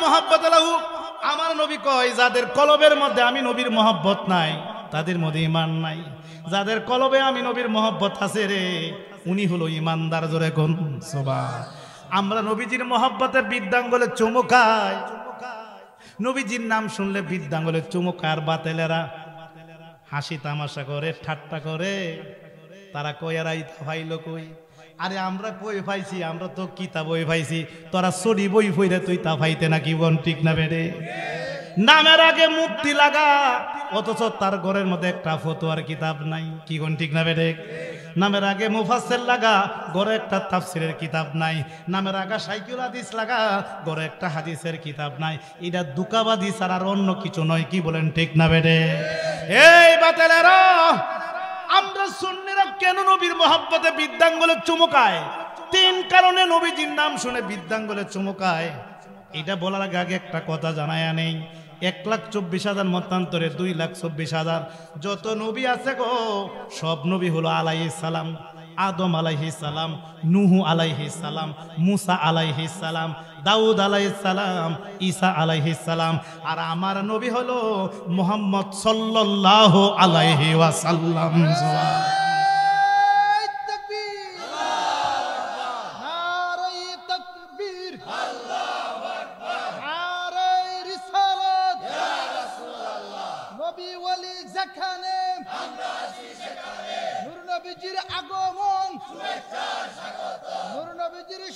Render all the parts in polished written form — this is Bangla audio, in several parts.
মহব্বত লাহু, আমার নবী কয় যাদের কলবের মধ্যে আমি নবীর মহব্বত নাই তাদের মধ্যে ঈমান নাই, যাদের কলবে আমি নবীর মহব্বত আছে রে উনি হলো ঈমানদার। জোরে কোন সুবহান। আমরা নবীজির মহব্বতে বৃদ্ধাঙ্গুলে চুমু খাই, নবীজির নাম শুনলে বৃদ্ধাঙ্গুলে চুমু খায়। আর বাতেলেরা হাসি তামাশা করে, ঠাট্টা করে, তারা কই আর আইতা ভাইলো কই, আরে আমরা কই পাইছি, আমরা তো কিতাব বই পাইছি, তোরা সরি বই ফইরে তুই তা পাইতে নাকি বন, ঠিক না বেরে? নামের আগে মুক্তি লাগা, অথচ তার ঘরের মধ্যে একটা ফতোয়ার কিতাব নাই, কি কোন ঠিক না বেরে? নামের আগে মুফাসসির লাগা, ঘরে একটা তাফসিরের কিতাব নাই। নামের আগে শাইখুল হাদিস লাগা, ঘরে একটা হাদিসের কিতাব নাই। এটা দুকাবাদি ছাড়া আর অন্য কিছু নয়, কি বলেন ঠিক না বেরে? এই বাতেলেরা, আমরা সুন্নিরা কেন নবীর মহব্বতে বৃদ্ধাঙ্গুলে চুমুকায়? তিন কারণে নবীজির নাম শুনে বৃদ্ধাঙ্গুলে চুমুকায়। এটা বলার আগে একটা কথা জানায়া নেই, 1,24,000 মতান্তরে 2,24,000 যত নবী আছে গো, সব নবী হলো আলাইহিস সালাম। আদম আলাইহিস সালাম, নূহ আলাইহিস সালাম, মুসা আলাইহিস সালাম, দাউদ আলাইহিস সালাম, ঈসা আলাইহিস সালাম। আর আমার নবী হলো মুহাম্মদ সাল্লাল্লাহু আলাইহি ওয়াসাল্লাম।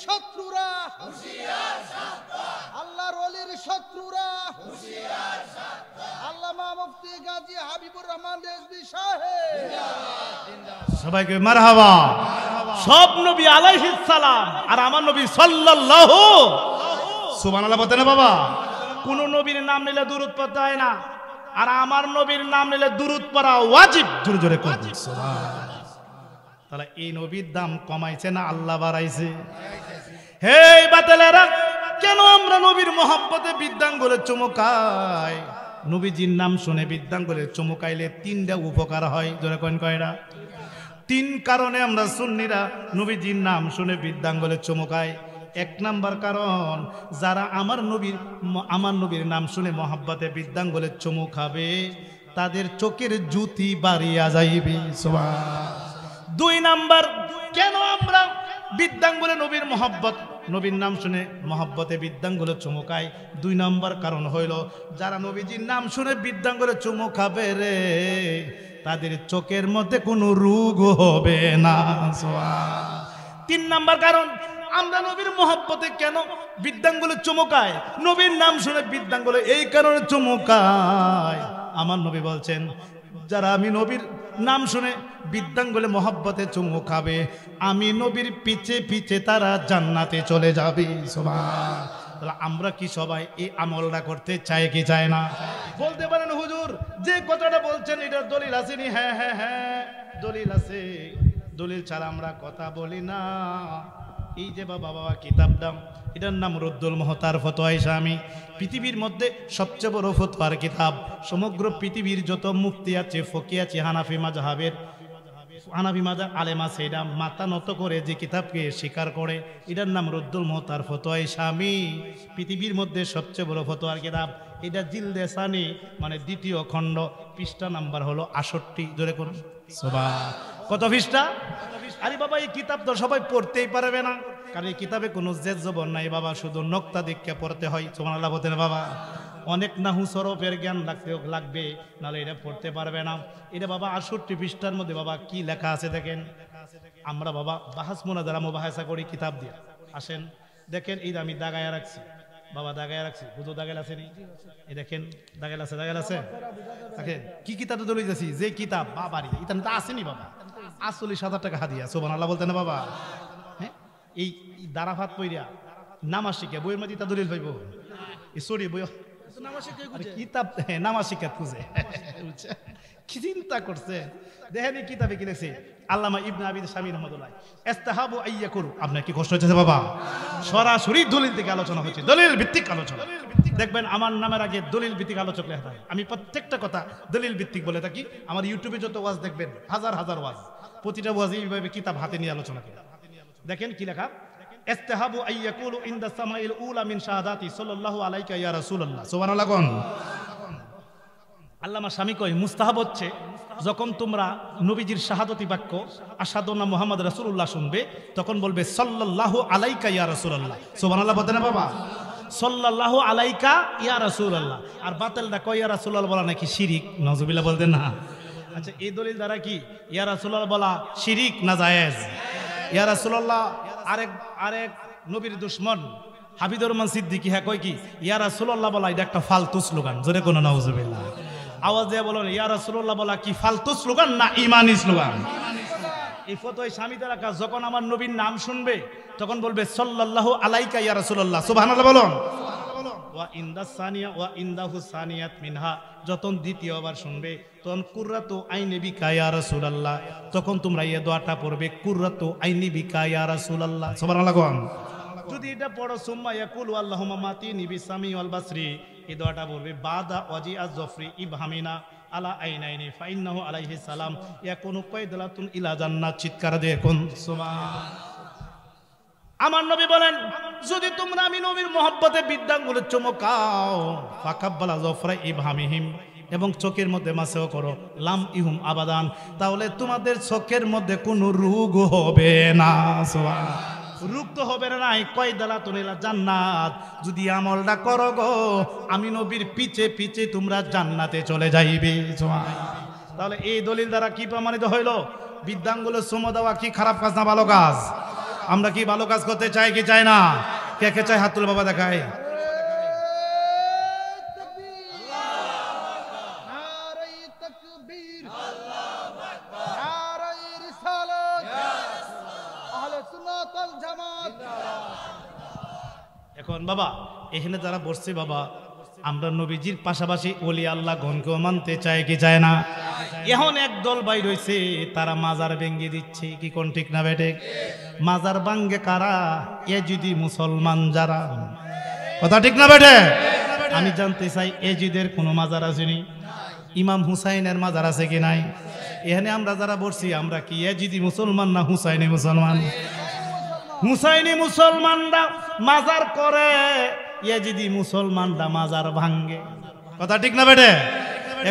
শত্রুরা হুঁশিয়ার সাবধান, আল্লাহর ওলির শত্রুরা হুঁশিয়ার সাবধান। আল্লামা মুফতি গাজী হাবিবুর রহমান রেজভী সাহেব জিন্দাবাদ। সবাইকে মারহাবা। সব নবী আলাইহিস সালাম, আর আমার নবী সাল্লাল্লাহু, সুবহানাল্লাহ বলতে না বাবা? কোন নবীর নাম নিলে দুরূদ পড়তে হয় না, আর আমার নবীর নাম নিলে দুরূদ পড়া ওয়াজিব। জোরে জোরে করুন সুবহানাল্লাহ। তাহলে এই নবীর দাম কমাইছে না আল্লাহ বাড়াইছে? হে বাতেলেরা, কেন আমরা নবীর মহব্বতে বৃদ্ধাঙ্গুলে চুমুকাই? নবীজির নাম শুনে বৃদ্ধাঙ্গুলে চুমুকাইলে তিনটা উপকার হয়। জোরে কোন কয়টা? তিন কারণে আমরা সুন্নিরা নবীজির নাম শুনে বৃদ্ধাঙ্গুলে চুমুকাই। এক নাম্বার কারণ, যারা আমার নবীর নাম শুনে মহব্বতে বৃদ্ধাঙ্গুলে চুমু খাবে তাদের চোখের জ্যোতি বাড়িয়া যাইবে। সুবহান। দুই নাম্বার, কেন আমরা বৃদ্ধাঙ্গুলে নবীর মহব্বত, নবীর নাম শুনে মহব্বতে বৃদ্ধাঙ্গুলে চুমুকাই? দুই নাম্বার কারণ হইল, যারা নবীজির নাম শুনে বৃদ্ধাঙ্গুলে চুমু খাবে রে তাদের চোখের মধ্যে কোনো রোগ হবে না। তিন নাম্বার কারণ, আমরা নবীর মহব্বতে কেন বৃদ্ধাঙ্গুলে চুমুকাই? নবীর নাম শুনে বৃদ্ধাঙ্গুলে এই কারণে চুমুকাই। আমার নবী বলছেন, যারা আমি নবীর নাম শুনে বৃদ্ধাঙ্গুলে মহব্বতে চুমু খাবে, আমি নবীর পিছে পিছে তারা জান্নাতে চলে যাবে। সুবহান। তাহলে আমরা কি সবাই এই আমলটা করতে চাই কি চায় না? বলতে পারেন হুজুর যে কথাটা বলছেন এটার দলিল আছে নি? হ্যাঁ হ্যাঁ হ্যাঁ, দলিল আছে। দলিল ছাড়া আমরা কথা বলি না। এই যে বাবা কিতাব দাম, এটার নাম রদ্দুল মুহতার ফতোয়া ইসলামী। পৃথিবীর মধ্যে সবচেয়ে বড় ফতোয়ার কিতাব। সমগ্র পৃথিবীর যত মুফতি আছে, ফকি আছে, হানাফি মাযহাবের, হানাফি মাযহাব আলেম আছে, এটা মাথা নত করে যে কিতাবকে স্বীকার করে, এটার নাম রদ্দুল মুহতার ফতোয়া ইসলামী। পৃথিবীর মধ্যে সবচেয়ে বড় ফতোয়ার কিতাব। এটা জিলদে সানি মানে দ্বিতীয় খণ্ড, পৃষ্ঠা নাম্বার হলো 68। জোরে করুন সুবহান। কত পৃষ্ঠা? আরে বাবা, এই কিতাব তো সবাই পড়তেই পারবে না, কারণ এই কিতাবে কোনো জেদ জবর নাই বাবা, শুধু নক্তা দিককে পড়তে হয়। সুবহানাল্লাহ বলতেন বাবা। অনেক নাহু সরফের জ্ঞান লাগবে, নাহলে এটা পড়তে পারবে না। এটা বাবা 68 পৃষ্ঠার মধ্যে বাবা কি লেখা আছে দেখেন। আমরা বাবা বাহাস মুনাজারা মুবাহাসা করি কিতাব দিয়ে। আসেন দেখেন, এই আমি দাগায়া রাখছি বাবা, দাগায়া রাখছি। হুজুর দাগাইল আছে নি? এই দেখেন দাগাইল আছে, দাগাইল আছে। দেখেন কি কিতাবটা দলিল যাচ্ছি, যে কিতাব বাবারি এটা তো আসেনি বাবা, 48,000 টাকা হাদিয়া। সুবহানাল্লাহ বলতেন না বাবা? হ্যাঁ, এই দারাফাত পইরা নামাজ শিখে বইয়ের মধ্যে তা দলিল পাইব? এই সরি বই কিতাব নামাজ শিক্ষা খুঁজে কি চিন্তা করছে দেখেন। এই কিতাবে কি লিখছে আল্লামা ইবনে আবি শামী রাহমাতুল্লাহ, ইস্তাহাবু আইয়াকুর। আপনার কি কষ্ট হচ্ছে বাবা? সরাসরি দলিল থেকে আলোচনা হচ্ছে, দলিল ভিত্তিক আলোচনা। দেখবেন আমার নামের আগে দলিল ভিত্তিক আলোচক লেখা থাকে। আমি প্রত্যেকটা কথা দলিল ভিত্তিক বলে থাকি। আমার ইউটিউবে যত ওয়াজ দেখবেন, হাজার হাজার ওয়াজ, প্রতিটা ওয়াজে এইভাবে কিতাব হাতে নিয়ে আলোচনা করে। দেখেন কি লেখা, ইস্তাহাবু আইয়াকুলু ইনদা সামাইল উলা মিন শাহাদাতি সাল্লাল্লাহু আলাইকা ইয়া রাসূলুল্লাহ। সুবহানাল্লাহ কোন আল্লামা স্বামী কয় মুস্তাহাব হচ্ছে যখন তোমরা নবীজির শাহাদতি বাক্য আশহাদু আন্না মুহাম্মদ রাসূলুল্লাহ শুনবে তখন বলবে সাল্লাল্লাহু আলাইকা ইয়া রাসূলুল্লাহ। সুবহানাল্লাহ বলতে না বাবা, সাল্লাল্লাহু আলাইকা ইয়া রাসূলুল্লাহ। আর বাতিলটা কয় ইয়া রাসূলুল্লাহ বলা নাকি শিরিক, নাউজুবিল্লাহ বলতে না। আচ্ছা এই দলিল দ্বারা কি ইয়া রাসূলুল্লাহ বলা শিরিক না জায়েজ? ইয়া রাসূলুল্লাহ আরেক নবীর দুশমন হাবিবুর রহমান সিদ্দিকী হ্যাঁ কয় কি ইয়া রাসূলুল্লাহ বলা এটা একটা ফালতু স্লোগান, জোরে কোন নাউজুবিল্লাহ। আওয়াজ দিয়ে বলেন ইয়া রাসূলুল্লাহ বলা কি ফালতু স্লোগান না ঈমানি স্লোগান? এই ফতোয় স্বামীদের রাখা যখন আমার নবীর নাম শুনবে তখন বলবে সাল্লাল্লাহু আলাইকা ইয়া রাসূলুল্লাহ। সুবহানাল্লাহ বলুন। ওয়া ইনদা সানিয়া ওয়া ইনদাহু সানিয়াত মিনহা, যখন দ্বিতীয়বার শুনবে তখন কুররাতু আইনি বিকা ইয়া রাসূলুল্লাহ, তখন তোমরা এই দোয়াটা পড়বে কুররাতু আইনি বিকা ইয়া রাসূলুল্লাহ। সুবহানাল্লাহ কোন। যদি এটা পড়ো সুম্মা ইয়াকুলু আল্লাহুম্মা মাতিনি বিসামি ওয়াল বাসরি, এই দোয়াটা বলবে বাদা ওয়াজি আজ-জফরি ইবহামিনা আলা আইনাইনি ফাইন্নাহু আলাইহিস সালাম ইয়াকুনু কায়দালাতুন ইলা জান্নাত। চিৎকার দিয়ে কোন সুবহান। আমার নবী বলেন যদি তোমরা আমি নবীর মহব্বতে বৃদ্ধাঙ্গুলে চমকাও ফাকাব্বালা জফরা ইবহামিহিম, এবং চোখের মধ্যে মাসেও করো লাম ইহুম আবাদান, তাহলে তোমাদের চোখের মধ্যে কোনো রোগ হবে না। সুবহান। রোগ তো হবে না, নাই কয়দালাতুন ইলা জান্নাত। যদি আমলটা করো গো আমি নবীর পিছে পিছে তোমরা জান্নাতে চলে যাইবে। সুবহান। তাহলে এই দলিল দ্বারা কি প্রমাণিত হইল? বৃদ্ধাঙ্গুলে চুমো দেওয়া কি খারাপ কাজ না ভালো কাজ? আমরা কি ভালো কাজ করতে চাই কি চাই না? কে কে চাই হাত তুলে বাবা দেখায়। এখন বাবা এখানে যারা বসছে বাবা আমরা নবীজির পাশাপাশি ওলি আল্লাহ গণকেও মানতে চাই কি চায় না? এখন একদল ভাই রয়েছে তারা মাজার ভেঙ্গে দিচ্ছে, কি কোন ঠিক না বেটে? মাজার ভাঙ্গে কারা? এ যদি মুসলমান যারা, কথা ঠিক না বেটে? আমি জানতে চাই এজিদের কোনো মাজার আসেনি? ইমাম হুসাইনের মাজার আছে কি নাই? এখানে আমরা যারা বসছি আমরা কি এজিদি মুসলমান না হুসাইনি মুসলমান? হুসাইনি মুসলমানরা মাজার করে, ইয়াজিদি মুসলমানরা মাজার ভাঙ্গে, কথা ঠিক না বেটে?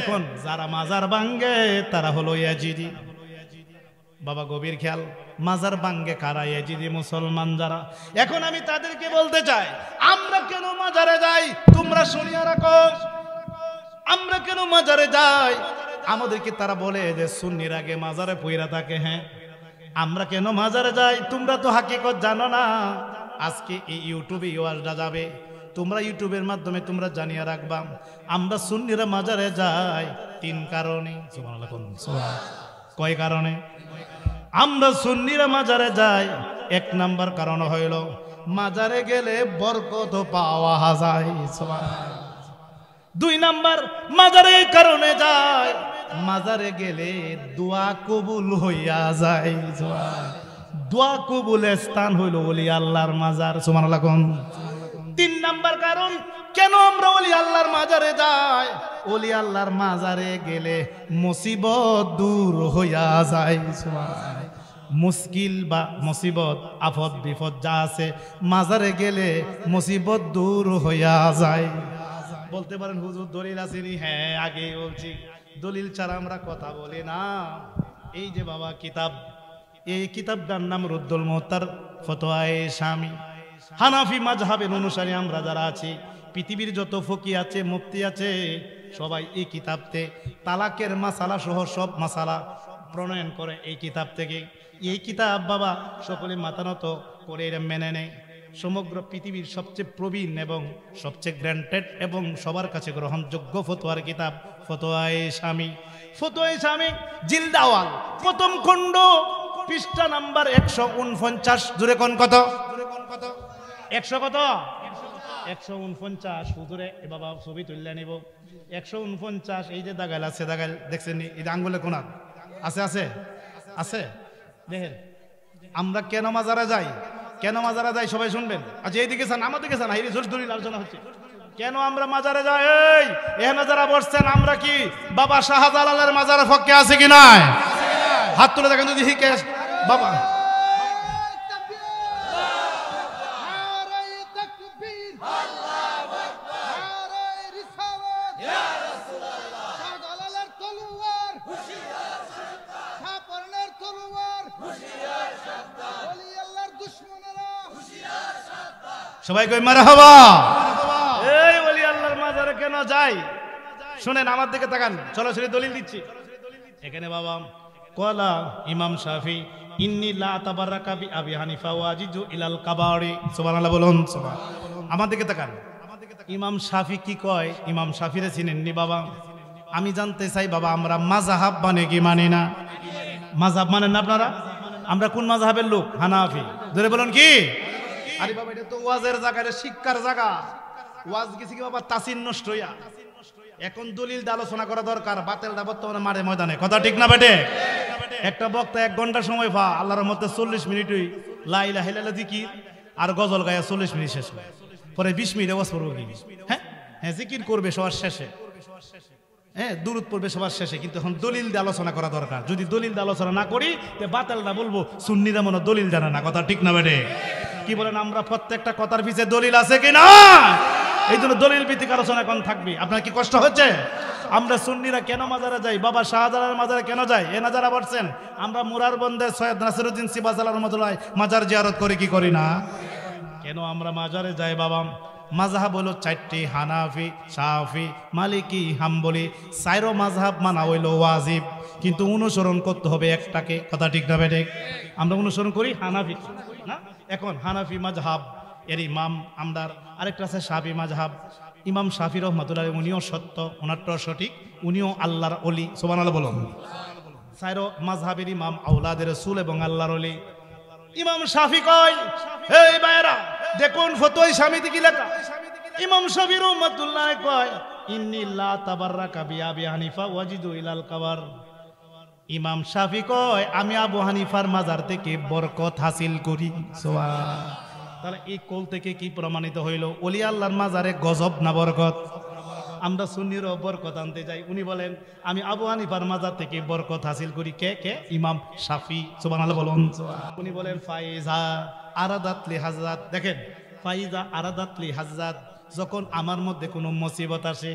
এখন যারা মাজার ভাঙ্গে তারা হলো ইয়াজিদি। বাবা গভীর খেয়াল, মাজার ভাঙ্গে কারা? ইয়াজিদি মুসলমান যারা। এখন আমি তাদেরকে বলতে চাই আমরা কেন মাজারে যাই তোমরা শুনিয়া রাখো। আমরা কেন মাজারে যাই? আমাদেরকে তারা বলে যে সুন্নির আগে মাজারে পইরা থাকে। হ্যাঁ আমরা কেন মাজারে যাই? তোমরা তো হাকিকত জানো না। আজকে এই ইউটিউবে ওয়াজটা যাবে, তোমরা ইউটিউবের মাধ্যমে তোমরা জানিয়ে রাখবা আমরা সুন্নিরা মাজারে যাই 3 কারণে। সুবহানাল্লাহ। কয় কারণে আমরা সুন্নিরা মাজারে যাই? 1 নাম্বার কারণ হইল মাজারে গেলে বরকত পাওয়া যায়। সুবহানাল্লাহ। 2 নাম্বার মাজারে কারণে যায় মাজারে গেলে দোয়া কবুল হইয়া যায়। দোয়া কবুলের স্থান হইল ওলি আল্লাহর মাজার। সুবহানাল্লাহ। 3 নাম্বার কারণ কেন আমরা ওলি আল্লাহর মাজারে যাই? ওলি আল্লাহর মাজারে গেলে মুসিবত দূর হইয়া যায়। সুবহানাল্লাহ। মুশকিল বা মুসিবত আফত বিপদ যা আছে মাজারে গেলে মুসিবত দূর হইয়া যায়। বলতে পারেন হুজুর দলিল আসেনি? হ্যাঁ আগে বলছি দলিল ছাড়া আমরা কথা বলি না। এই যে বাবা কিতাব, এই কিতাবটার নাম রুদ্দুল মুহতার ফতোয়ায়ে শামী। হানাফি মাযহাবের অনুসারী আমরা যারা আছি, পৃথিবীর যত ফকি আছে মুফতি আছে সবাই এই কিতাবতে তালাকের মাসালা সহ সব মাসালা প্রণয়ন করে এই কিতাব থেকে। এই কিতাব বাবা সকলে মাথা নত করে মেনে নেয়। সমগ্র পৃথিবীর সবচেয়ে প্রবীণ এবং সবচেয়ে গ্র্যান্টেড এবং সবার কাছে গ্রহণযোগ্য ফতোয়ার কিতাব ফতোয়ায়ে শামী। ফতোয়ায়ে শামী জিলদাওয়াল প্রথম খণ্ড পৃষ্ঠা নাম্বার 149। জুড়ে কোন কত? 100 কত? 149। হুজুরে এ বাবা ছবি তুললে নিব। 149 এই যে দাগাইল আছে, দাগাইল দেখছেন নি? এই আঙ্গুলে কোন আছে? আছে আছে দেখেন। আমরা কেন মাজারে যাই? কেন মাজারে যাই সবাই শুনবেন। আচ্ছা এইদিকে চান, আমাদেরকে চান, এই জোর দলিল আলোচনা হচ্ছে। কেন আমরা মাজারে যাই? এই এখানে যারা বসছেন আমরা কি বাবা শাহজালালের মাজারের পক্ষে আছে কি নাই? হাত তুলে দেখেন যদি বাবা নারে রিসালাত ইয়া রাসূলুল্লাহ শাহজালালের তলোয়ার হুশিয়ার সাবধান শাহপরনের তলোয়ার হুশিয়ার সাবধান ওলি আল্লাহর দুশমনেরা হুশিয়ার সাবধান সবাই কই মারহাবা। এই ওলি আল্লাহর মাজারে কেন যাই শুনেন, আমার দিকে তাকান, সরাসরি দলিল দিচ্ছি। এখানে বাবা কলা ইমাম শাফি ইন্নী লা তাবাররাকা বি আবি হানিফা ওয়াজিজু ইলাল কাবারি। সুবহানাল্লাহ বলুন সুবহান। আমার দিকে তাকান, ইমাম শাফি কি কয়? ইমাম শাফিরে চিনেননি বাবা? আমি জানতে চাই বাবা, আমরা মাযহাব মানে কি মানি না? মাযহাব মানেন না আপনারা? আমরা কোন মাযহাবের লোক? হানাফি। ধরে বলুন কি? আরে বাবা এটা তো ওয়াজের জায়গা, এটা শিক্ষার জায়গা। ওয়াজ গেছি কি বাবা তাসিন নষ্ট হইয়া। এখন দলিল দিয়ে আলোচনা করা দরকার। বাতিলটা বর্তমানে মাঠে ময়দানে, কথা ঠিক না বেটে? একটা বক্তা 1 ঘন্টা সময় পা, আল্লাহর মধ্যে 40 মিনিটই লা ইলাহা ইল্লাল্লাহ জিকির আর গজল গায়া 40 মিনিট শেষ হয়। পরে 20 মিনিট ওয়াজ পড়বো কি? হ্যাঁ জিকির করবে সবার শেষে, হ্যাঁ দুরূদ পড়বে সবার শেষে। কিন্তু এখন দলিল দিয়ে আলোচনা করা দরকার। যদি দলিল দিয়ে আলোচনা না করি তে বাতিলটা বলবো সুন্নিরা মনে দলিল জানে না, কথা ঠিক না বেটে? কি বলেন? আমরা প্রত্যেকটা কথার পিছে দলিল আছে কিনা? এই জন্য দলিল ভিত্তিক আলোচনা এখন থাকবে। আপনার কি কষ্ট হচ্ছে? আমরা সুন্নিরা কেন মাজারে যাই? বাবা শাহজালালের মাজারে কেন যাই? এ না যারা বলছেন আমরা মুরার বন্দে সৈয়দ নাসিরউদ্দিন সিবাজালার রহমাতুল্লাহ মাজার জিয়ারত করি কি করি না? কেন আমরা মাজারে যাই বাবা? মাযহাব হলো 4টি, হানাফি, শাফি, মালিকি, হাম্বলি। 4 মাযহাব মানা হইল ওয়াজিব, কিন্তু অনুসরণ করতে হবে একটাকে, কথা ঠিক না বেঠিক? আমরা অনুসরণ করি হানাফি না? এখন হানাফি মাযহাব এর ইমাম আমদার, আরেকটা আছে শাফি মাযহাব। ইমাম শাফি রহমাতুল্লাহ উনিও সত্য, ওনারটাও সঠিক, উনিও আল্লাহর ওলি। সুবহানাল্লাহ বলুন। 4 মাযহাবের ইমাম আওলাদের রাসূল এবং আল্লাহর ওলি। ইমাম শাফি কয়, এই ভাইরা দেখুন ফতোয়া সমিতি কি লেখা। ইমাম শাফি রহমাতুল্লাহ কয় ইন্নী লা তাবাররাকা বি আবি হানিফা ওয়াজিদু ইলাল কাবার। ইমাম শাফি কয় আমি আবু হানিফার মাজার থেকে বরকত হাসিল করি। সুবহান। তাহলে এই কোল থেকে কি প্রমাণিত হইল? ওলি আল্লাহর মাজারে গজব না বরকত? আমরা সুন্নিরও বরকত আনতে যাই, উনি বলেন আমি আবু হানিফার মাজার থেকে বরকত হাসিল করি। কে কে? ইমাম শাফি। সুবহানাল্লাহ বলুন। উনি বলেন ফাইজা আরাদাতলি হাজরাত। দেখেন, ফাইজা আরাদাতলি হাজরাত, যখন আমার মধ্যে কোনো মুসিবত আসে,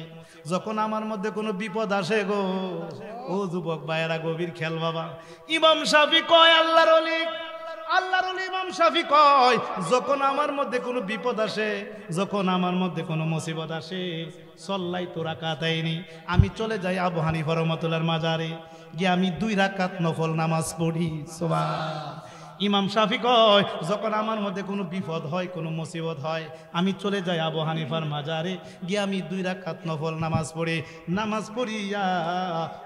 যখন আমার মধ্যে কোনো বিপদ আসে গো, ও যুবক ভাইয়েরা গভীর খেয়াল বাবা। ইমাম শাফি কয় আল্লাহর ওলি, আল্লাহর ওলি ইমাম শাফি কয় যখন আমার মধ্যে কোনো বিপদ আসে, যখন আমার মধ্যে কোনো মুসিবত আসে, সাল্লাইতু রাকাতাইনি, আমি চলে যাই আবু হানিফা রাহমাতুল্লাহর মাজারে গিয়ে আমি 2 রাকাত নফল নামাজ পড়ি। সুবহান। ইমাম শাফি কয় যখন আমার মধ্যে কোনো বিপদ হয়, কোনো মুসিবত হয়, আমি চলে যাই আবু হানিফার মাজারে গিয়ে আমি 2 রাকাত নফল নামাজ পড়ি। নামাজ পড়িয়া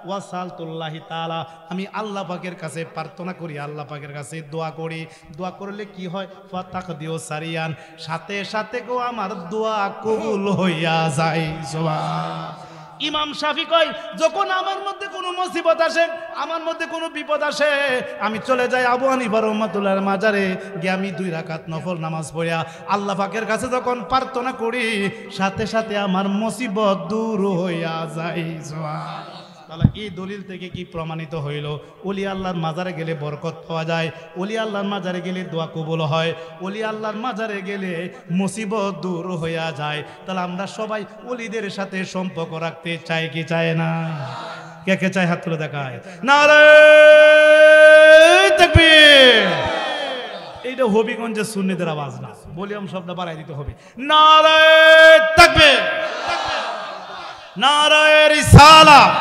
ওয়াসালতুল্লাহি তাআলা, আমি আল্লাহ পাকের কাছে প্রার্থনা করি, আল্লাহ পাকের কাছে দোয়া করি। দোয়া করলে কি হয়? ফাতাকদিও সারিয়ান, সাথে সাথে গো আমার দোয়া কবুল হইয়া যায়। সুবহান। ইমাম শাফি কয় যখন আমার মধ্যে কোনো মুসিবত আসে, আমার মধ্যে কোনো বিপদ আসে, আমি চলে যাই আবু হানিফা রাহমাতুল্লাহর মাজারে গিয়ে আমি 2 রাকাত নফল নামাজ পড়িয়া আল্লাহ পাকের কাছে যখন প্রার্থনা করি, সাথে সাথে আমার মুসিবত দূর হইয়া যায়। সুবহান। তাহলে এই দলিল থেকে কি প্রমাণিত হইল? ওলি আল্লাহর মাজারে গেলে বরকত পাওয়া যায়, ওলি আল্লাহর মাজারে গেলে দোয়া কবুল হয়, ওলি আল্লাহর মাজারে গেলে মুসিবত দূর হইয়া যায়। তাহলে আমরা সবাই ওলিদের সাথে সম্পর্ক রাখতে চাই কি চাই না? কে কে চাই? হাত তুলে দেখায়। নারে তাকবীর। এইটা হবিগঞ্জের সুন্নিদের আওয়াজ না, ভলিউম শব্দ বাড়াই দিতে হবে। নারে তাকবীর, নারে রিসালাত,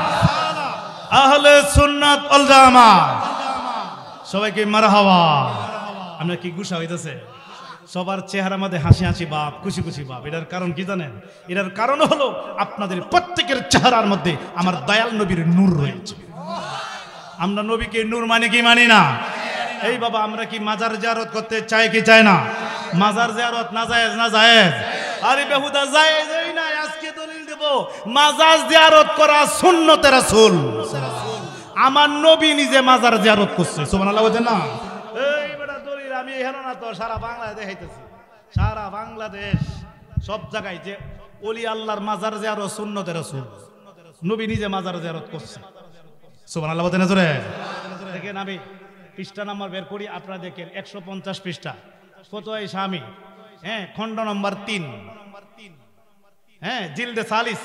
আহলে সুন্নাত ওয়াল জামাত। সবাইকে মারহাবা। আমরা কি গুসা হইতেছে? সবার চেহারার মধ্যে হাসি হাসি ভাব, খুশি খুশি ভাব। এটার কারণ কি জানেন? এটার কারণ হলো আপনাদের প্রত্যেকের চেহারার মধ্যে আমার দয়াল নবীর নূর রয়েছে। আমরা নবীকে নূর মানে কি মানি না? এই বাবা আমরা কি মাজার জিয়ারত করতে চাই কি চাই না? মাজার জিয়ারত না জায়েজ না জায়েজ? আরে বেহুদা জায়েজই না। আজকে দলিল দেব, মাজার জিয়ারত করা সুন্নতে রাসূল। আমার নবী নিজে মাজার জিয়ারত করছে। সুবহানাল্লাহ বলেন না? এই বেটা দলিল আমি হেলো না তো, সারা বাংলাদেশ দেখাইতেছি, সারা বাংলাদেশ সব জায়গায় যে ওলি আল্লাহর মাজার জিয়ারত সুন্নতে রাসূল, নবী নিজে মাজার জিয়ারত করছে। সুবহানাল্লাহ বলেন জোরে। দেখেন আমি পৃষ্ঠা নাম্বার বের করি, আপনারা দেখেন 150 পৃষ্ঠা। ফতোয়া স্বামী হ্যাঁ খণ্ড নম্বর 3, হ্যাঁ জিলদে সালিস,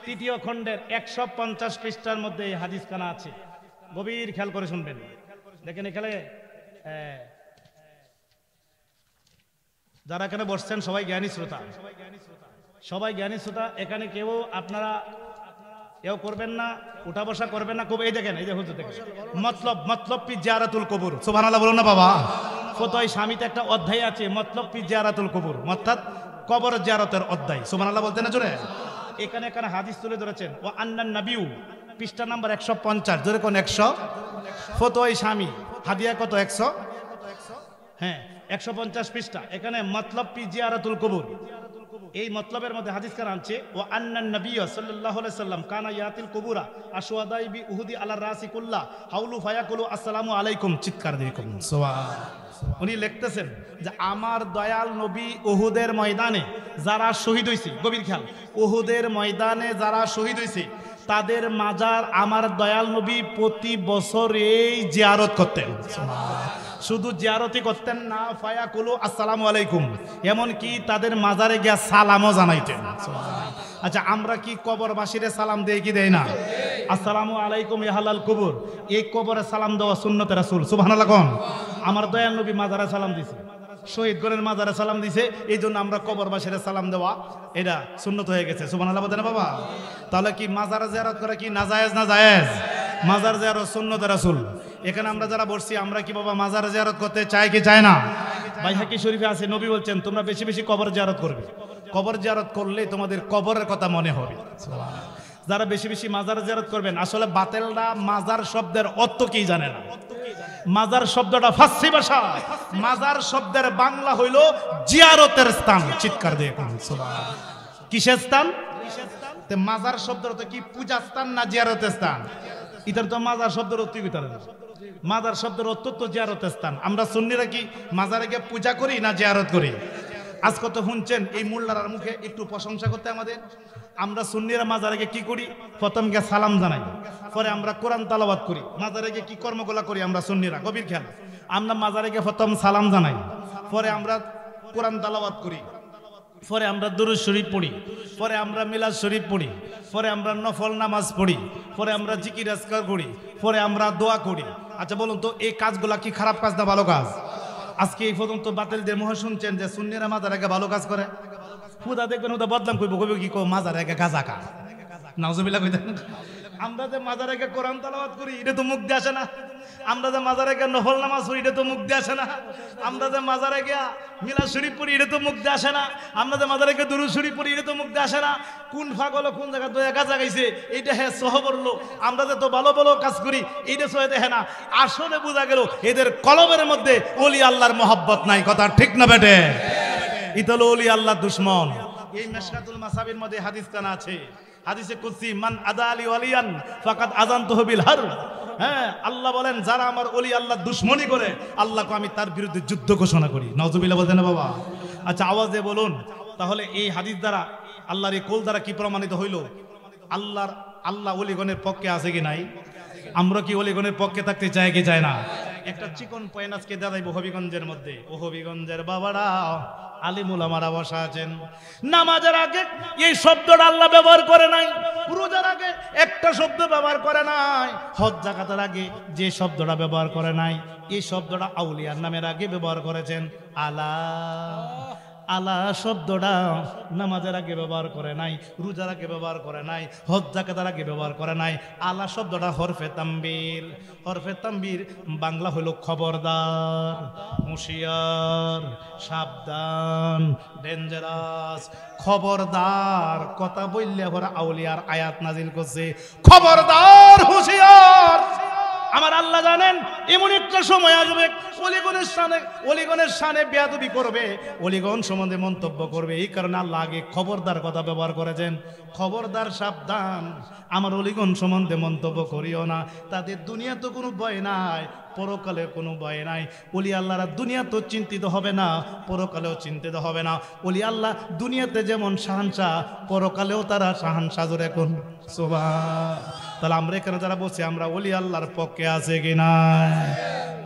তৃতীয় খণ্ডের 150 পৃষ্ঠার মধ্যে এই হাদিস খানা আছে। গভীর খেয়াল করে শুনবেন। দেখেন এখানে যারা এখানে বসছেন সবাই জ্ঞানী শ্রোতা, সবাই জ্ঞানী শ্রোতা। এখানে কেউ আপনারা কেউ করবেন না, উঠা বসা করবেন না। খুব এই দেখেন, এই যে হুজুর দেখেন, মতলব পি জিয়ারাতুল কবর। সুবহানাল্লাহ বলুন না বাবা। ফতোয়া স্বামীতে একটা অধ্যায় আছে, মতলব পি জিয়ারাতুল কবর, অর্থাৎ কবর জিয়ারতের অধ্যায়। সুবহানাল্লাহ বলতে না জোরে। এখানে এখানে হাদিস তুলে ধরেছেন। ও আন্নান নাবিউ, পৃষ্ঠা নাম্বার 150, জোরে কোন 100। ফতোয়া স্বামী হাদিয়া কত 100, হ্যাঁ 150 পৃষ্ঠা। এখানে মতলব পি জিয়ারাতুল কবর, এই মতলবের মধ্যে হাদিস কার আনছে। ও আন্নান নবী সাল্লাল্লাহু আলাইহি সাল্লাম কানা ইয়াতিল কুবুরা আশওয়াদাই বি উহুদি আলা রাসি কুল্লা হাউলু ফায়াকুলু আসসালামু আলাইকুম, চিৎকার দিয়ে সুবহানাল্লাহ। উনি লিখতেছেন যে আমার দয়াল নবী উহুদের ময়দানে যারা শহীদ হইছে, গভীর খেয়াল, উহুদের ময়দানে যারা শহীদ হইছে তাদের মাজার আমার দয়াল নবী প্রতি বছর এই জিয়ারত করতেন। শুধু জিয়ারতই করতেন না, ফায়াকুলু আসসালামু আলাইকুম, এমন কি তাদের মাজারে গিয়া সালামও জানাইতেন। আচ্ছা আমরা কি কবরবাসীরে সালাম দেই কি দেই না? আসসালামু আলাইকুম ইয়া আহলাল কবর, এই কবরে সালাম দেওয়া সুন্নতে রাসূল। সুবহানাল্লাহ কোন। আমার দয়াল নবী মাজারে সালাম দিছে, শহীদগণের মাজারে সালাম দিছে, এই জন্য আমরা কবরবাসীরে সালাম দেওয়া এটা সুন্নত হয়ে গেছে। সুবহানাল্লাহ বলেন না বাবা। তাহলে কি মাজারে জিয়ারত করা কি নাজায়েজ না জায়েজ? মাজার জিয়ারত সুন্নতে রাসূল। এখানে আমরা যারা বসছি আমরা কি বাবা মাজার জিয়ারত করতে চাই কি চাই না? বাইহাকি শরীফে আছে, নবী বলছেন তোমরা বেশি বেশি কবর জিয়ারত করবে। কবর জিয়ারত করলে তোমাদের কবরের কথা মনে হবে। যারা বেশি বেশি মাজার জিয়ারত করবেন, আসলে বাতেলরা মাজার শব্দের অর্থ কি জানে না। মাজার শব্দটা ফার্সি ভাষা, মাজার শব্দের বাংলা হইল জিয়ারতের স্থান। চিৎকার দিয়ে সুবহানাল্লাহ। কিসের স্থান? মাজার শব্দের অর্থ কি পূজা স্থান না জিয়ারতের স্থান? ইতার তো মাজার শব্দের অর্থ ভিতরে, মাজার শব্দের অর্থ তো জিয়ারতের স্থান। আমরা সুন্নিরা কি মাজারে গিয়ে পূজা করি না জিয়ারত করি? আজ কত শুনছেন এই মোল্লার মুখে একটু প্রশংসা করতে আমাদের। আমরা সুন্নিরা মাজারে গিয়ে কি করি? প্রথম গিয়ে সালাম জানাই, পরে আমরা কোরআন তালাওয়াত করি। মাজারে গিয়ে কি কর্মগুলা করি আমরা সুন্নিরা? গভীর খেয়াল। আমরা মাজারে গিয়ে প্রথম সালাম জানাই, পরে আমরা কোরআন তালাওয়াত করি, পরে আমরা দুরূদ শরীফ পড়ি, পরে আমরা মিলাদ শরীফ পড়ি, পরে আমরা নফল নামাজ পড়ি, পরে আমরা জিকির আজকার করি, পরে আমরা দোয়া করি। আচ্ছা বলুন তো এই কাজগুলা কি খারাপ কাজ না ভালো কাজ? আজকে এই পর্যন্ত বাতিলদের মুখে শুনছেন যে সুন্নিরা মাজার আগে ভালো কাজ করে। হুদা দেখবেন হুদা বদনাম করবো, কইব কি কো মাজার আগে গাজা কা, নাউজুবিল্লাহ কইতেন। আমরা যে মাজার আগে কোরআন তালাওয়াত করি এটা তো মুখ দিয়ে আসে না। আমরা যে মাজারে গিয়ে নফল নামাজ পড়ি এটা তো মুখ দিয়ে আসে না। আমরা যে মাজারে গিয়া মিলাদ শরীফ পড়ি এটা তো মুখ দিয়ে আসে না। আমরা যে মাজারে গিয়ে দুরূদ শরীফ পড়ি এটা তো মুখ দিয়ে আসে না। কোন ফাগল কোন জায়গা তো একা জাগাইছে এইটা হ্যাঁ সহ বললো। আমরা যে তো ভালো ভালো কাজ করি এইটা সহে দেখে না। আসলে বোঝা গেল এদের কলবের মধ্যে ওলি আল্লাহর মহব্বত নাই। কথা ঠিক না বেটে? ইতালো ওলি আল্লাহর দুশমন। এই মিশকাতুল মাসাবির মধ্যে হাদিস কানা আছে, হাদিসে কুদসি মান আদালি ওয়ালিয়ান ফাকাদ আযানতুহু বিল হারব। হ্যাঁ আল্লাহ বলেন যারা আমার ওলি আল্লাহ দুশমনি করে আল্লাহকে আমি তার বিরুদ্ধে যুদ্ধ ঘোষণা করি। নাউজুবিল্লাহ বলতেন না বাবা? আচ্ছা আওয়াজে বলুন তাহলে এই হাদিস দ্বারা আল্লাহর এই কোল দ্বারা কি প্রমাণিত হইল? আল্লাহ ওলিগণের পক্ষে আছে কি নাই? আমরা কি ওলিগণের পক্ষে থাকতে চাই কি চাই না? একটা চিকন পয়েন্ট আজকে দাঁড়াইবো হবিগঞ্জের মধ্যে। ও হবিগঞ্জের বাবারা আলিমুল আমারা বসা আছেন। নামাজের আগে এই শব্দটা আল্লাহ ব্যবহার করে নাই, রোজার আগে একটা শব্দ ব্যবহার করে নাই, হজ যাকাতের আগে যে শব্দটা ব্যবহার করে নাই এই শব্দটা আউলিয়ার নামের আগে ব্যবহার করেছেন। আলা শব্দটা নামাজের আগে ব্যবহার করে নাই, রোজার আগে ব্যবহার করে নাই, হজ যাকাতের আগে ব্যবহার করে নাই। আলা শব্দটা হরফে তাম্বির। হরফে তাম্বির বাংলা হলো খবরদার, হুঁশিয়ার, সাবধান, ডেঞ্জারাস। খবরদার কথা বললে ওরা আউলিয়ার আয়াত নাজিল করছে, খবরদার, হুঁশিয়ার। আমার আল্লাহ জানেন এমন একটা সময় আসবে অলিগণের শানে বেয়াদবি করবে, অলিগণ সম্বন্ধে মন্তব্য করবে। এই কারণে আল্লাহ আগে খবরদার কথা ব্যবহার করেছেন। খবরদার, সাবধান, আমার অলিগণ সম্বন্ধে মন্তব্য করিও না। তাদের দুনিয়া তো কোনো ভয় নাই, পরকালে কোনো ভয় নাই। ওলি আল্লাহরা দুনিয়া তো চিন্তিত হবে না, পরকালেও চিন্তিত হবে না। ওলি আল্লাহ দুনিয়াতে যেমন শাহানশাহ, পরকালেও তারা শাহানশাহ। জোরে কোন সুবহান। তাহলে আমরা এখানে যারা বসে, আমরা ওলি আল্লাহর পক্ষে আছে কিনা?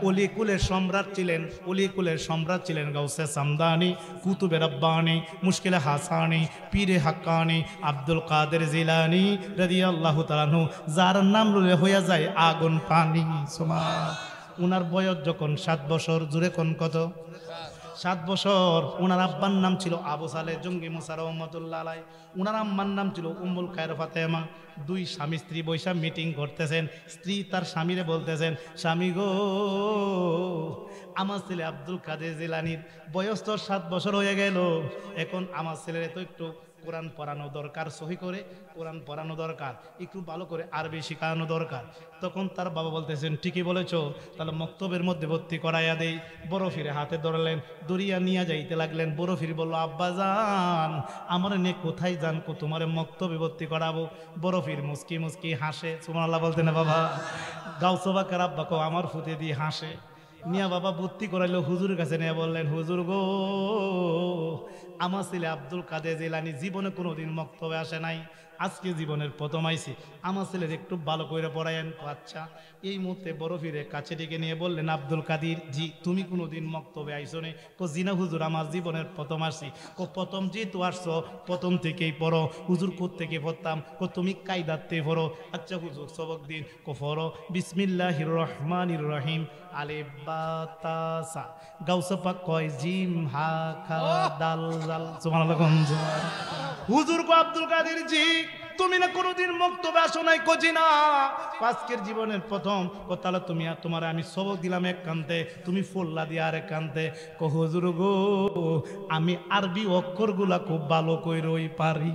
ওলি কুলের সম্রাট ছিলেন, ওলি কুলের সম্রাট ছিলেন গাউসে সামদানি, কুতুবে রব্বানি, মুশকিলে হাসানি, পীরে হাক্কানি, আব্দুল কাদের জিলানি রাদিয়াল্লাহু তাআলা আনহু, যার নাম লইলে হইয়া যায় আগুন পানি। সুবহান। উনার বয়স যখন 7 বছর, জুড়ে কোন কত? 7 বছর। উনার আব্বার নাম ছিল আবু সালে জঙ্গি মুসা রহমতুল্লাহ আলাই। উনার আম্মার নাম ছিল উম্মুল খায়র ফাতেমা। দুই স্বামী স্ত্রী বৈশা মিটিং করতেছেন। স্ত্রী তার স্বামীরে বলতেছেন, স্বামী গো, আমার ছেলে আব্দুল কাদের জিলানির বয়স তো 7 বছর হয়ে গেল, এখন আমার ছেলের তো একটু কোরআন পড়ানো দরকার, সহি করে কোরআন পড়ানো দরকার, একটু ভালো করে আরবি শেখানো দরকার। তখন তার বাবা বলতেছেন, ঠিকই বলেছ, তাহলে মক্তবের মধ্যে ভর্তি করাইয়া দেই। বড় ফিরে হাতে ধরলেন, দরিয়া নিয়ে যাইতে লাগলেন। বড় ফিরে বলল, আব্বা যান, আমার নে কোথায় যান, তোমার মক্তবে ভর্তি করাবো। বড় ফির মুস্কি মুস্কি হাসে। সুবহানাল্লাহ বলতে না বাবা? গাউসবাকার আব্বা কো আমার ফুটে দিয়ে হাসে। নিয়া বাবা ভর্তি করাইলো, হুজুরের কাছে নিয়ে বললেন, হুজুর গো, আমার ছেলে আব্দুল কাদের জিলানী জীবনে কোনোদিন মক্তবে আসে নাই, আজকে জীবনের প্রথম আইছি, আমার ছেলের একটু ভালো করে পড়ায়েন। আচ্ছা। এই মুহূর্তে বড় ফিরে কাছে ডেকে নিয়ে বললেন, আব্দুল কাদির জি, তুমি কোনোদিন মক্তবে আইসো নে? কো জিনা হুজুর, আমার জীবনের প্রথম আসি। কো প্রথম যেহেতু আসছো, প্রথম থেকেই পড়ো। হুজুর কোত্থেকে পড়তাম? কো তুমি কায়দাতে পড়ো। আচ্ছা হুজুর সবক দিন। কো পড়ো বিসমিল্লাহির রহমানির রহিম, আলিফ বা তা সা। গাউসে পাক কয় জিম হা খা দাল জাল। সুবহানাল্লাহ। হুজুর কো আব্দুল কাদের জি, তুমি না কোনোদিন মক্তবে আসো নাই? কজি না, আজকের জীবনের প্রথম। তাহলে তুমি, তোমার আমি সবক দিলাম এক কান্তে, তুমি ফোল্লা দিয়ে আরেক কান্তে। কো হুজুর গো, আমি আরবি অক্ষরগুলা খুব ভালো কইরই পারি।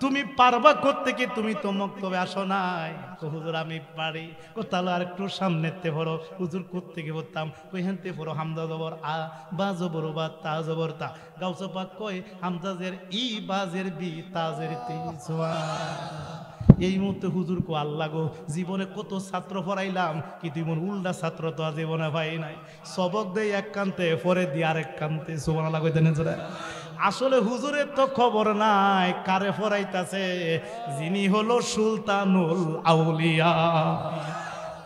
তুমি পারবা করতে কি? তুমি তো মক্তবে আসো নাই। কো হুজুর আমি পারি। কো তাহলে আর একটু সামনেতে পড়ো। হুজুর কোত্থেকে পড়তাম? কই হেনতে পড়ো হামজা জবর আ, বা জবর বা, তা জবর তা। গাউসে পাক কই হামজাজের ই, বাজের বি, তাজের তি। এই মুহূর্তে হুজুর কো আল্লাহ গো, জীবনে কত ছাত্র পড়াইলাম, কিন্তু এমন উল্টা ছাত্র তো আর জীবনে পাই নাই। সবক দেই এক কান্তে, পরে দি আরেক কান্তে। সুবহানাল্লাহ কইতেন জোরে। আসলে হুজুরের তো খবর নাই কারে পড়াইতাছে, যিনি হলো সুলতানুল আউলিয়া।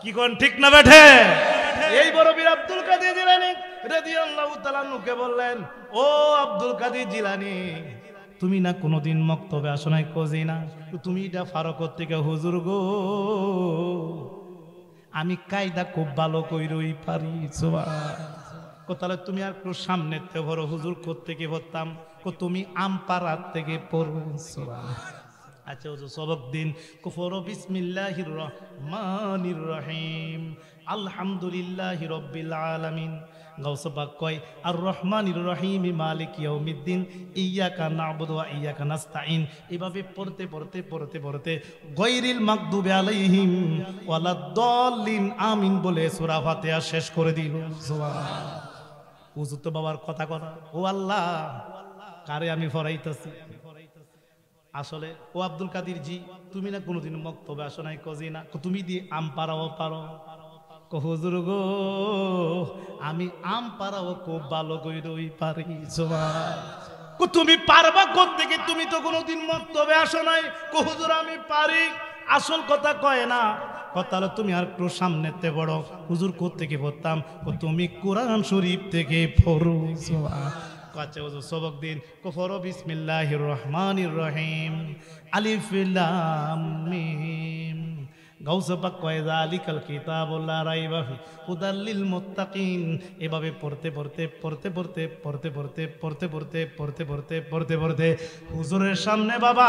কি কোন ঠিক না বেঠে? এই বড় বীর আব্দুল কাদের জিলানী রাদিয়াল্লাহু তাআলা আনহুকে বললেন, ও আব্দুল কাদের জিলানী, তুমি না কোনোদিন মক্তবে আসো নাই? কোজি না। তুমি এটা ফারুক থেকে? হুজুর গো, আমি কায়দা খুব ভালো কইরই পারি। তাহলে তুমি আর একটু সামনেতে পড়ো। হুজুর কোত্থেকে পড়তাম? কো তুমি আমপাড়ার থেকে পড়ো। আচ্ছা হুজুর সবক দিন। কো পড়ো বিসমিল্লাহির রহমানির রহিম, আলহামদুলিল্লাহি রাব্বিল আলামিন। গাউসে পাক কয়, আর রহমানির রহিম মালিক ইয়াউমিদ্দিন, ইয়্যাকা না'বুদু ওয়া ইয়্যাকা নাস্তাঈন। এভাবে পড়তে পড়তে পড়তে পড়তে গায়রিল মাগদুবি আলাইহিম ওয়ালাদ-দাল্লিন আমিন বলে সূরা ফাতিহা শেষ করে দিল। সুবহানাল্লাহ। হুজুর তো বাবার কথা কথা, ও আল্লাহ, কারে আমি পড়াইতাছি? আসলে ও আব্দুল কাদের জি, তুমি না কোনোদিন মক্তবে আসো নাই? কজি না। তুমি দিয়ে আম পাড়াও পারো? কো হুজুর গো, আমি আম পাড়াও খুব ভালো কইরই পারি। কো তুমি পারবা কোত্থেকে? তুমি তো কোনোদিন মক্তবে আসো নাই। কো হুজুর আমি পারি। আসল কথা কয় না। তাহলে তুমি আর একটু সামনেতে বড়। হুজুর কোত্থেকে পড়তাম? কো তুমি কোরআন শরীফ থেকে পড়ো। আচ্ছা হুজুর সবক দিন। কো পড়ো বিসমিল্লাহির রহমানির রহিম, আলিফ লাম মিম। গাউসে পাক কয়, যালিকাল কিতাবুল লা রাইবা ফি হুদাল লিল মুত্তাকিন। এভাবে পড়তে পড়তে পড়তে পড়তে পড়তে পড়তে পড়তে পড়তে পড়তে পড়তে পড়তে পড়তে হুজুরের সামনে বাবা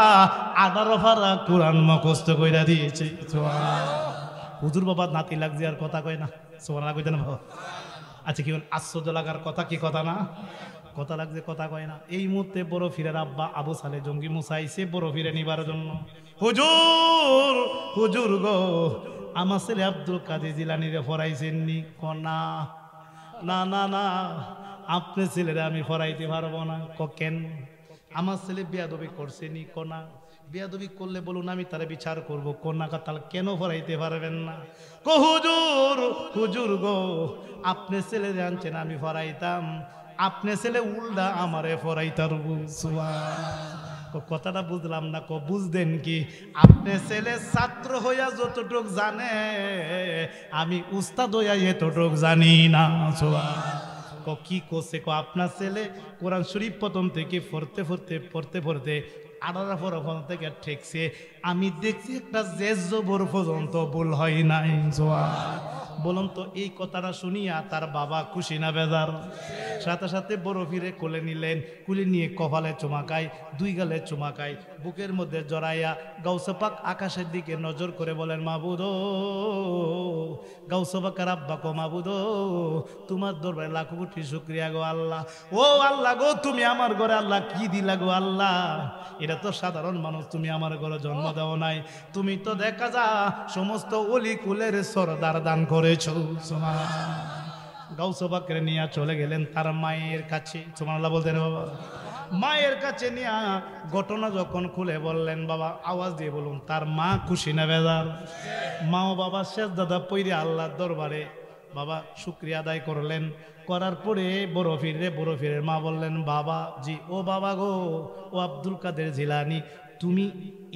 18 পারা কোরআন মুখস্থ কইরা দিয়েছে। হুজুর বাবা নাতি লাগছে আর কথা কয় না। সুবহানাল্লাহ কইতেন বাবা। আচ্ছা কি আশ্চর্য লাগার কথা, কি কথা না? কথা লাগছে, কথা কয় না। এই মুহূর্তে বড় ফিরের আব্বা আবু সালে জঙ্গি মুসা আইছে বড় ফিরে নিবার জন্য। হুজুর, হুজুর গো, আমার ছেলে আব্দুল কাদের জিলানীরে পড়াইছেন নি? কনা না না না, আপনি ছেলেরা আমি পড়াইতে পারবো না। কেন? আমার ছেলে বেয়াদবি করছে নি? কনা বেয়াদবি করলে বলুন আমি তারে বিচার করব। কন্যাকা তাহলে কেন ফরাইতে পারবেন না? কো হুজুর, হুজুর গো, আপনি ছেলে জানছেন আমি ফরাইতাম, আপনি ছেলে উল্টা আমারে ফরাইতার। কথাটা বুঝলাম না। বুঝদেন কি? আপনি ছেলে ছাত্র হইয়া যতটুক জানে, আমি উস্তাদ হইয়া এতটুক জানি না। কি করছে? আপনার ছেলে কোরআন শরীফ প্রথম থেকে পড়তে 18 থেকে ঠেকছে। আমি দেখছি একটা জেজ জবর পর্যন্ত ভুল হয় নাই। বলুন তো, এই কথাটা শুনিয়া তার বাবা খুশি না বেজার? সাথে সাথে বড় ফিরে কোলে নিলেন, কুলে নিয়ে কপালে চুমাকায়, দুই গালে চুমাকায়, বুকের মধ্যে জড়াইয়া গাউসে পাক আকাশের দিকে নজর করে বলেন, মাবুদ, গাউসে পাকের আব্বা কো মাবুদ, তোমার দরবারে লাখো কোটি শুকরিয়া গো আল্লাহ। ও আল্লাহ গো, তুমি আমার ঘরে আল্লাহ কি দিলা গো আল্লাহ? এটা তো সাধারণ মানুষ, তুমি আমার ঘরে জন্ম দাও নাই, তুমি তো দেখা যা সমস্ত অলি কুলের সরদার দান করেছো। গাউসে পাকের নিয়ে চলে গেলেন তার মায়ের কাছে। সুবহানাল্লাহ বলতেন বাবা। মায়ের কাছে নিয়ে ঘটনা যখন খুলে বললেন, বাবা আওয়াজ দিয়ে বলুন, তার মা খুশি না বেজার? মা ও বাবা সেজদা পইরে আল্লাহর দরবারে বাবা শুকরিয়া আদায় করলেন। করার পরে বড় ফিরের মা বললেন, বাবা জি, ও বাবা গো, ও আব্দুল কাদের জিলানী, তুমি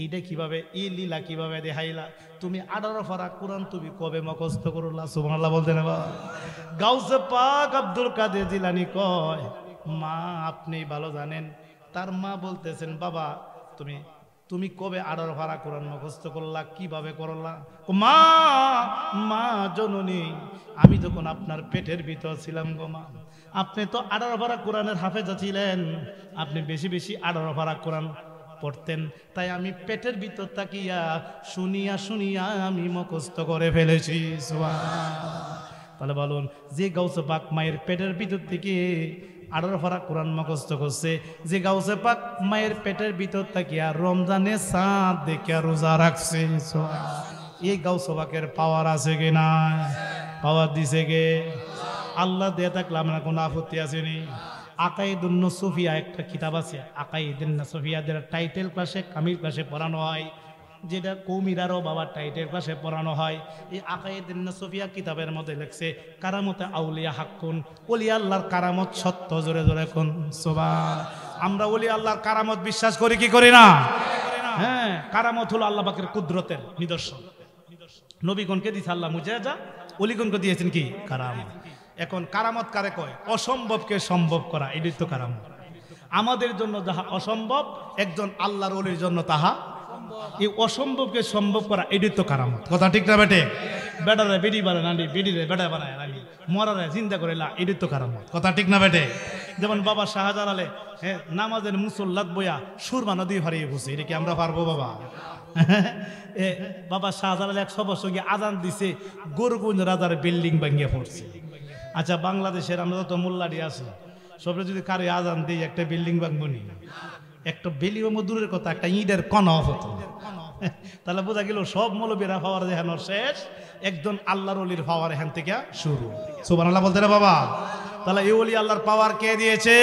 এইটা কিভাবে, এই লীলা কিভাবে দেখাইলা? তুমি 18 পারা কোরআন তুমি কবে মুখস্থ করলা? সুবহানাল্লাহ বলতেন বাবা। গাউসে পাক আব্দুল কাদের জিলানী কয়, মা আপনি ভালো জানেন। তার মা বলতেছেন, বাবা তুমি কবে 18 পারা কোরআন মুখস্থ করলা, কিভাবে করলা? মা মা জননী, আমি যখন আপনার পেটের ভিতর ছিলাম গো মা, আপনি তো 18 পারা কোরআনের হাফেজা ছিলেন, আপনি বেশি বেশি 18 পারা কোরআন পড়তেন, তাই আমি পেটের ভিতর তাকিয়া শুনিয়া আমি মুখস্থ করে ফেলেছি। তাহলে বলুন, যে গাউসে পাক মায়ের পেটের ভিতর থেকে 18 পারা কোরআন মুখস্থ করছে, যে গাউসে পাক মায়ের পেটের ভিতর তাকিয়া রমজানে চাঁদ দেখিয়া রোজা রাখছে, এই গাউসে পাকের পাওয়ার আছে কি না? পাওয়ার দিছে কে? আল্লাহ দিয়ে থাকলে আমরা কোনো আপত্তি আসেনি। আকাইদুন নসফিয়া একটা কিতাব আছে, আকাইদুন নসফিয়া, যেটা টাইটেল ক্লাসে কামিল ক্লাসে পড়ানো হয়, যেটা কৌমিরারও বাবা টাইটেল ক্লাসে পড়ানো হয়। এই আকাইদুন নসফিয়া কিতাবের মধ্যে লেখছে, কারামতে আউলিয়া হাক্কুন, ওলি আল্লাহর কারামত সত্য। জোরে জোরে কোন সুবহান। আমরা ওলি আল্লাহর কারামত বিশ্বাস করি কি করি না? হ্যাঁ, কারামত হলো আল্লাহ পাকের কুদরতের নিদর্শন। নবীগণকে দিয়েছে আল্লাহ মুজিজা, ওলিগণকে দিয়েছেন কি? কারামত। এখন কারামত কারে কয়? অসম্ভবকে সম্ভব করা, এটাই তো কারামত। আমাদের জন্য যাহা অসম্ভব, একজন আল্লাহর ওলির জন্য তাহা, এই অসম্ভবকে সম্ভব করা, এটাই তো কারামত। কথা ঠিক না বেটে? বেটারে বেডি বানায় নানি, বেডিরে বেটা বানায় নানি, মরারে জিন্দা করে লা, এটাই তো কারামত। কথা ঠিক না বেটে? যেমন বাবা শাহজালালে নামাজের মুসল্লাত বইয়া সুরমা নদী হারিয়ে বসে, এটা কি আমরা পারবো বাবা? বাবা শাহজালাল 100 বছর গিয়ে আজান দিছে, গোরগুঞ্জ রাজার বিল্ডিং ভাঙিয়ে পড়ছে। আচ্ছা, বাংলাদেশের আমরা যত মোল্লাডি আছে সবরে যদি কারে আজান দিই, একটা বিল্ডিং ভাঙবো নি? একটা বেলিও দূরের কথা, একটা ইটের কণা হতো। তাহলে বোঝা গেল সব মৌলবীরা পাওয়ার দেখানোর শেষ, একজন আল্লাহর ওলির পাওয়ার এখান থেকে শুরু। সুবহানাল্লাহ বলতে না বাবা? তাহলে এই ওলি আল্লাহর পাওয়ার কে দিয়েছে?